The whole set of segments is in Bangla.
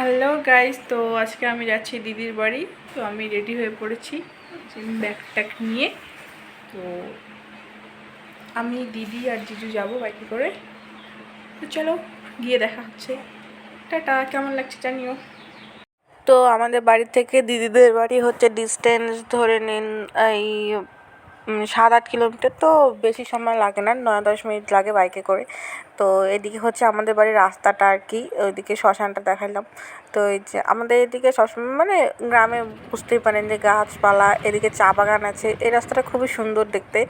হ্যালো গাইস, তো আজকে আমি যাচ্ছি দিদির বাড়ি। তো আমি রেডি হয়ে পড়েছি ব্যাগ ট্যাগ নিয়ে। তো আমি দিদি আর জিজু যাব বাইকে করে। তো চলো গিয়ে দেখা হচ্ছে। টাটা। কেমন লাগছে জানিও। তো আমাদের বাড়ি থেকে দিদিদের বাড়ি হচ্ছে ডিস্টেন্স ধরে নিন এই 7-8 কিলোমিটার। তো বেশি সময় লাগে না, 9-10 মিনিট লাগে বাইকে করে। তো এদিকে হচ্ছে আমাদের বাড়ির রাস্তাটা আর কি, ওইদিকে শ্মশানটা দেখালাম। তো এই যে আমাদের এদিকে সবসময় মানে গ্রামে বুঝতেই পারেন যে গাছপালা, এদিকে চা বাগান আছে। এই রাস্তাটা খুবই সুন্দর দেখতে।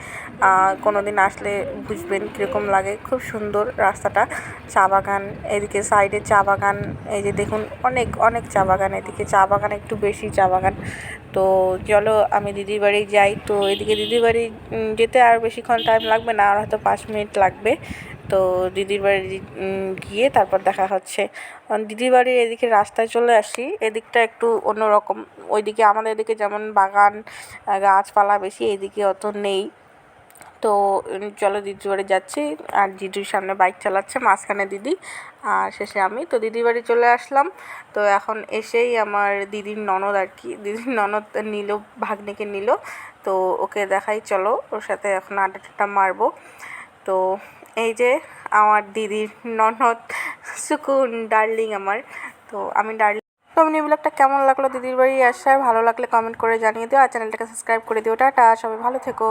কোনো দিন আসলে বুঝবেন কীরকম লাগে। খুব সুন্দর রাস্তাটা, চা বাগান, এদিকে সাইডে চা বাগান। এই যে দেখুন অনেক অনেক চা বাগান, এদিকে চা বাগান একটু বেশি চা বাগান। তো চলো আমি দিদির বাড়ি যাই। তো এদিকে দিদির বাড়ি যেতে আর বেশিক্ষণ টাইম লাগবে না, আর হয়তো 5 মিনিট লাগবে। তো দিদির বাড়ি গিয়ে তারপর দেখা হচ্ছে। দিদির বাড়ির এদিকে রাস্তায় চলে আসি, এদিকটা একটু অন্যরকম। ওইদিকে আমাদের এদিকে যেমন বাগান গাছপালা বেশি, এদিকে অত নেই। তো চলো দিদির বাড়ি যাচ্ছি, আর জিজুর সামনে বাইক চালাচ্ছে, মাঝখানে দিদি আর শেষে আমি। তো দিদির বাড়ি চলে আসলাম। তো এখন এসেই আমার দিদির ননদ আর কি, দিদির ননদ নিল, ভাগ্নিকে নিল। তো ওকে দেখাই, চলো ওর সাথে এখন আড্ডা টাড্ডা মারবো। তো এই যে আমার দিদির ননদ, সুকুন ডার্লিং আমার। তো আমি ডার্লিং। তো মিনি ব্লগটা কেমন লাগলো দিদির বাড়ি আসার, ভালো লাগলে কমেন্ট করে জানিয়ে দিও, আর চ্যানেলটাকে সাবস্ক্রাইব করে দিও। টাটা, সবাই ভালো থেকো।